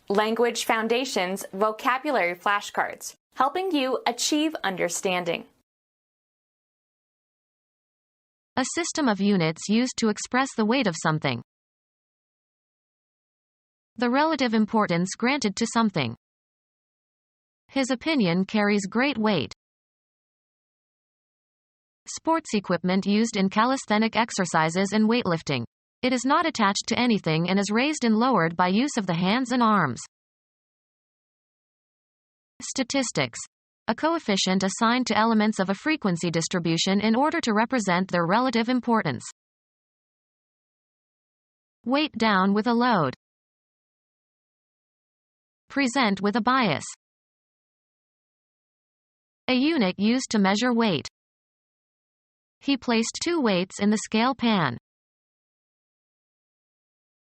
Language Foundations Vocabulary Flashcards, helping you achieve understanding. A system of units used to express the weight of something. The relative importance granted to something. His opinion carries great weight. Sports equipment used in calisthenic exercises and weightlifting. It is not attached to anything and is raised and lowered by use of the hands and arms. Statistics. A coefficient assigned to elements of a frequency distribution in order to represent their relative importance. Weight down with a load. Present with a bias. A unit used to measure weight. He placed 2 weights in the scale pan.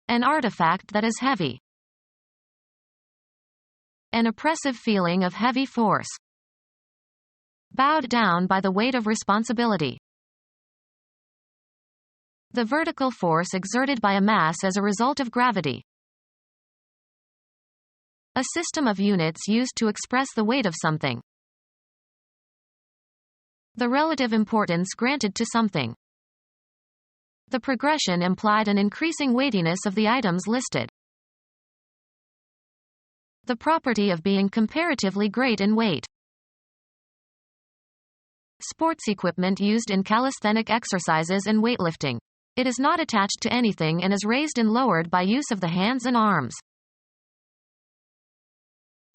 An artifact that is heavy. An oppressive feeling of heavy force. Bowed down by the weight of responsibility. The vertical force exerted by a mass as a result of gravity. A system of units used to express the weight of something. The relative importance granted to something. The progression implied an increasing weightiness of the items listed. The property of being comparatively great in weight. Sports equipment used in calisthenic exercises and weightlifting. It is not attached to anything and is raised and lowered by use of the hands and arms.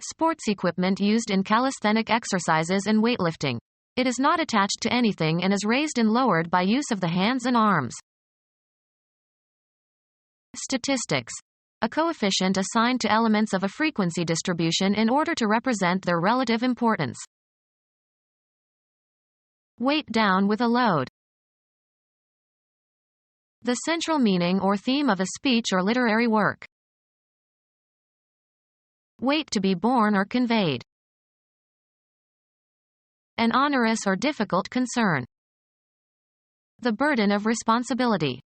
Sports equipment used in calisthenic exercises and weightlifting. It is not attached to anything and is raised and lowered by use of the hands and arms. Statistics. A coefficient assigned to elements of a frequency distribution in order to represent their relative importance. Weight down with a load. The central meaning or theme of a speech or literary work. Weight to be borne or conveyed. An onerous or difficult concern. The burden of responsibility.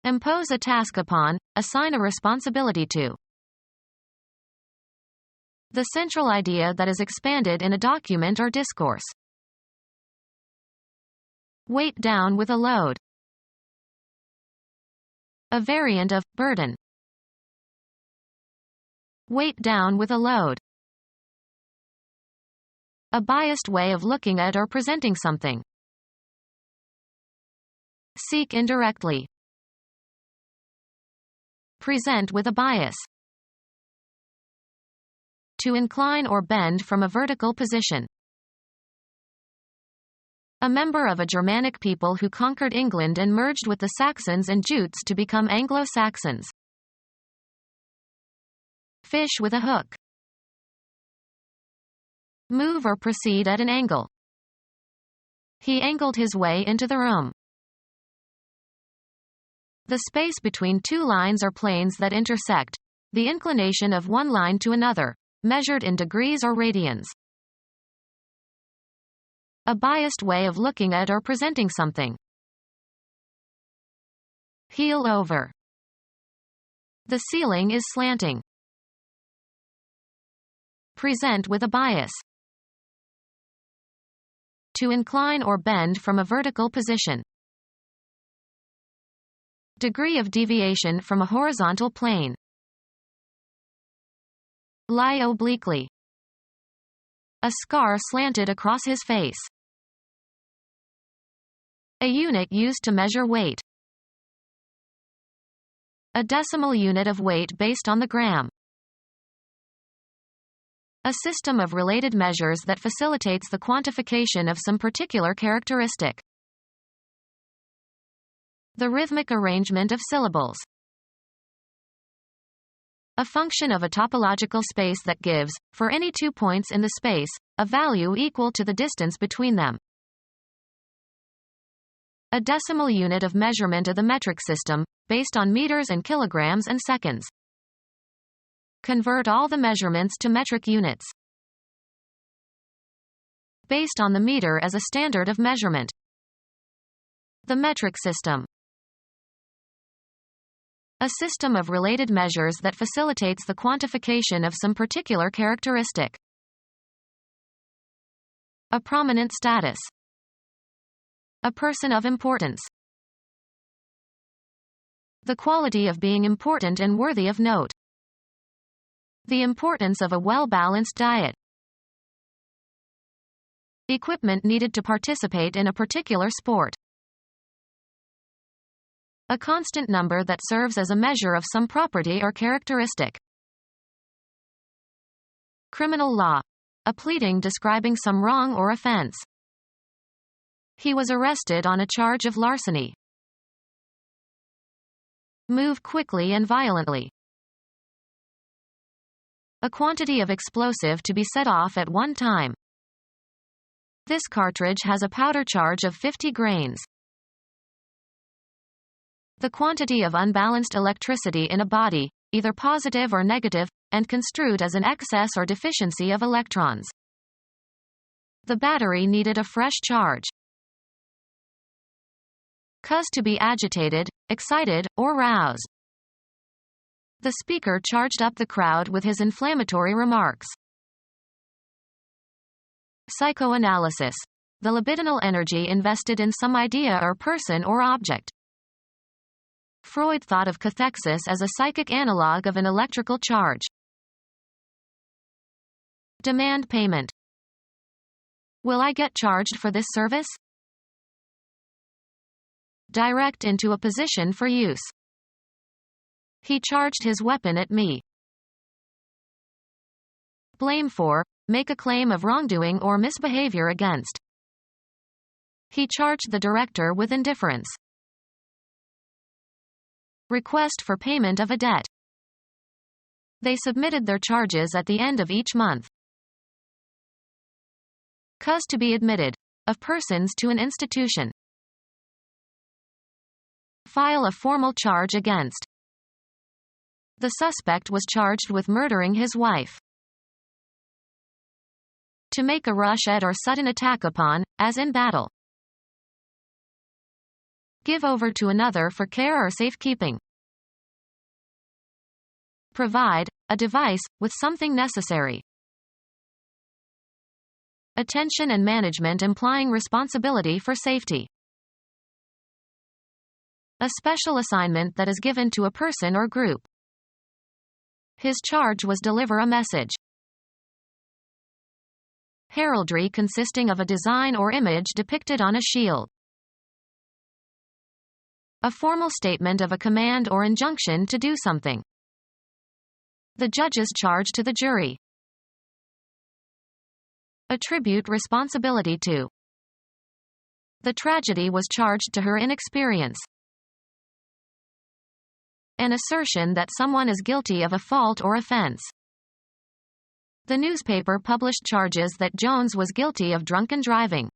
Impose a task upon, assign a responsibility to. The central idea that is expanded in a document or discourse. Weight down with a load. A variant of burden. Weight down with a load. A biased way of looking at or presenting something. Seek indirectly. Present with a bias. To incline or bend from a vertical position. A member of a Germanic people who conquered England and merged with the Saxons and Jutes to become Anglo-Saxons. Fish with a hook. Move or proceed at an angle. He angled his way into the room. The space between 2 lines or planes that intersect. The inclination of one line to another, measured in degrees or radians. A biased way of looking at or presenting something. Heel over. The ceiling is slanting. Present with a bias. To incline or bend from a vertical position. Degree of deviation from a horizontal plane. Lie obliquely. A scar slanted across his face. A unit used to measure weight. A decimal unit of weight based on the gram. A system of related measures that facilitates the quantification of some particular characteristic. The rhythmic arrangement of syllables. A function of a topological space that gives, for any 2 points in the space, a value equal to the distance between them. A decimal unit of measurement of the metric system, based on meters and kilograms and seconds. Convert all the measurements to metric units. Based on the meter as a standard of measurement. The metric system. A system of related measures that facilitates the quantification of some particular characteristic. A prominent status. A person of importance. The quality of being important and worthy of note. The importance of a well-balanced diet. Equipment needed to participate in a particular sport. A constant number that serves as a measure of some property or characteristic. Criminal law. A pleading describing some wrong or offense. He was arrested on a charge of larceny. Move quickly and violently. A quantity of explosive to be set off at one time. This cartridge has a powder charge of 50 grains. The quantity of unbalanced electricity in a body, either positive or negative, and construed as an excess or deficiency of electrons. The battery needed a fresh charge. Cause to be agitated, excited, or roused. The speaker charged up the crowd with his inflammatory remarks. Psychoanalysis. The libidinal energy invested in some idea or person or object. Freud thought of cathexis as a psychic analog of an electrical charge. Demand payment. Will I get charged for this service? Direct into a position for use. He charged his weapon at me. Blame for. Make a claim of wrongdoing or misbehavior against. He charged the director with indifference. Request for payment of a debt. They submitted their charges at the end of each month. Cause to be admitted. Of persons to an institution. File a formal charge against. The suspect was charged with murdering his wife. To make a rush at or sudden attack upon, as in battle. Give over to another for care or safekeeping. Provide, a device, with something necessary. Attention and management implying responsibility for safety. A special assignment that is given to a person or group. His charge was deliver a message. Heraldry consisting of a design or image depicted on a shield. A formal statement of a command or injunction to do something. The judge's charge to the jury. Attribute responsibility to. The tragedy was charged to her inexperience. An assertion that someone is guilty of a fault or offense. The newspaper published charges that Jones was guilty of drunken driving.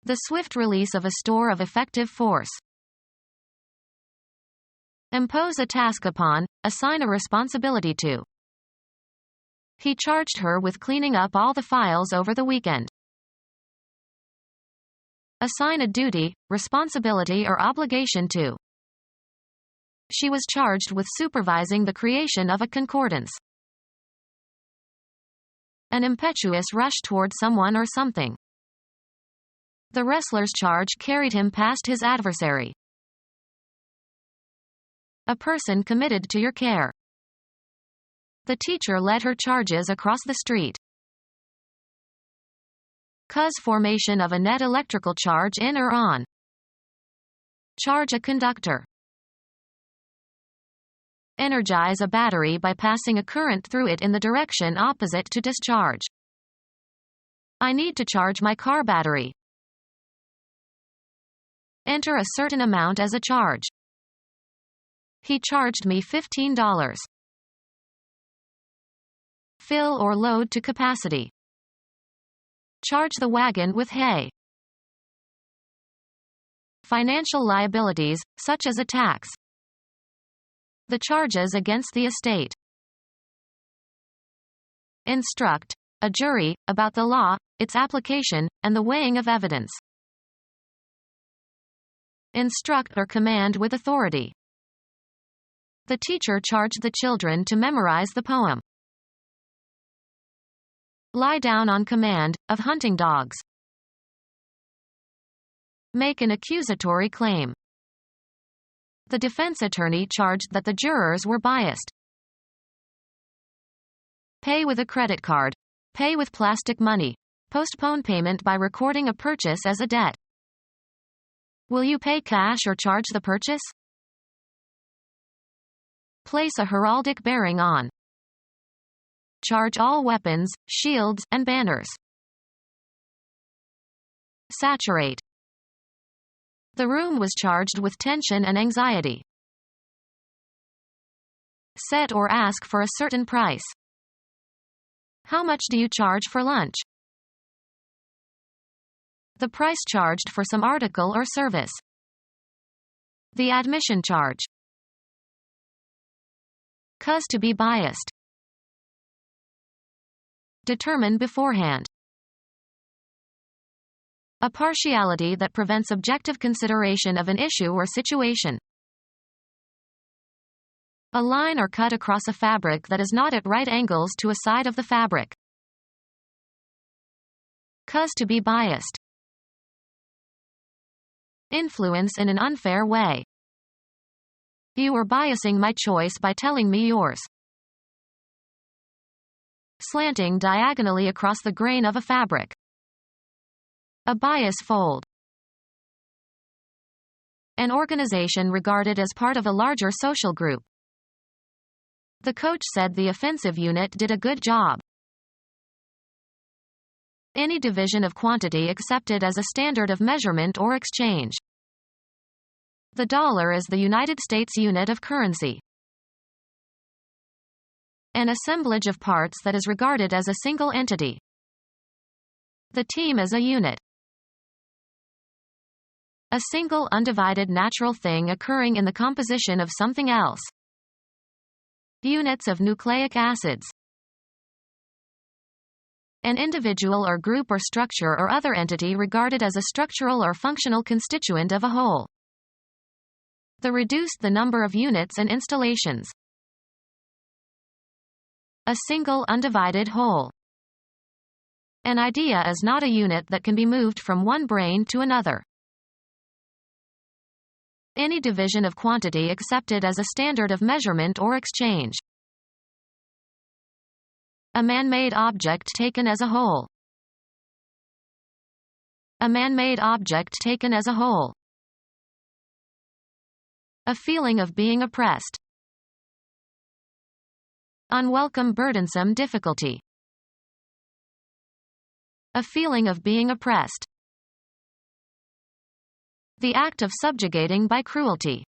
The swift release of a store of effective force. Impose a task upon, assign a responsibility to. He charged her with cleaning up all the files over the weekend. Assign a duty, responsibility or obligation to. She was charged with supervising the creation of a concordance. An impetuous rush toward someone or something. The wrestler's charge carried him past his adversary. A person committed to your care. The teacher led her charges across the street. Cause formation of a net electrical charge in or on. Charge a conductor. Energize a battery by passing a current through it in the direction opposite to discharge. I need to charge my car battery. Enter a certain amount as a charge. He charged me $15. Fill or load to capacity. Charge the wagon with hay. Financial liabilities, such as a tax. The charges against the estate. Instruct, a jury, about the law, its application, and the weighing of evidence. instruct or command with authority. The teacher charged the children to memorize the poem. Lie down on command, of hunting dogs. Make an accusatory claim. The defense attorney charged that the jurors were biased. Pay with a credit card. Pay with plastic money. Postpone payment by recording a purchase as a debt. Will you pay cash or charge the purchase? Place a heraldic bearing on. Charge all weapons, shields, and banners. Saturate. The room was charged with tension and anxiety. Set or ask for a certain price. How much do you charge for lunch? The price charged for some article or service. The admission charge. Cause to be biased. Determine beforehand. A partiality that prevents objective consideration of an issue or situation. A line or cut across a fabric that is not at right angles to a side of the fabric. Cause to be biased. Influence in an unfair way. You are biasing my choice by telling me yours. Slanting diagonally across the grain of a fabric. A bias fold. An organization regarded as part of a larger social group. The coach said the offensive unit did a good job. Any division of quantity accepted as a standard of measurement or exchange. The dollar is the United States unit of currency. An assemblage of parts that is regarded as a single entity. The team as a unit. A single undivided natural thing occurring in the composition of something else. Units of nucleic acids. An individual or group or structure or other entity regarded as a structural or functional constituent of a whole. Reduced the number of units and installations. A single undivided whole. An idea is not a unit that can be moved from one brain to another. Any division of quantity accepted as a standard of measurement or exchange. A man-made object taken as a whole. A man-made object taken as a whole. A feeling of being oppressed. Unwelcome, burdensome difficulty. A feeling of being oppressed. The act of subjugating by cruelty.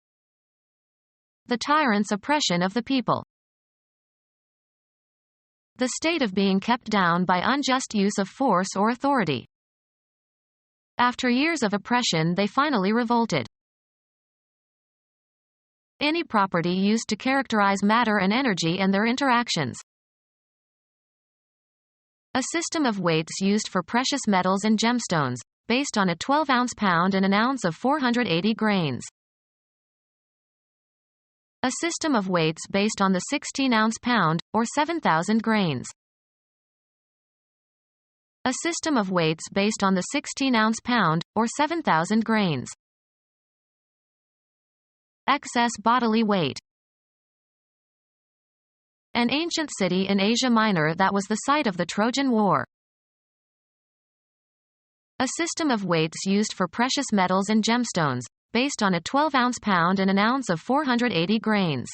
The tyrant's oppression of the people. The state of being kept down by unjust use of force or authority. After years of oppression, they finally revolted. Any property used to characterize matter and energy and their interactions. A system of weights used for precious metals and gemstones, based on a 12-ounce pound and an ounce of 480 grains. A system of weights based on the 16-ounce pound, or 7,000 grains. A system of weights based on the 16-ounce pound, or 7,000 grains. Excess bodily weight. An ancient city in Asia Minor that was the site of the Trojan War. A system of weights used for precious metals and gemstones, based on a 12-ounce pound and an ounce of 480 grains.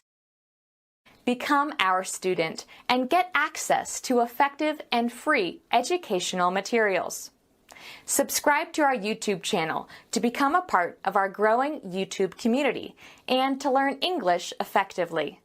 Become our student and get access to effective and free educational materials. Subscribe to our YouTube channel to become a part of our growing YouTube community and to learn English effectively.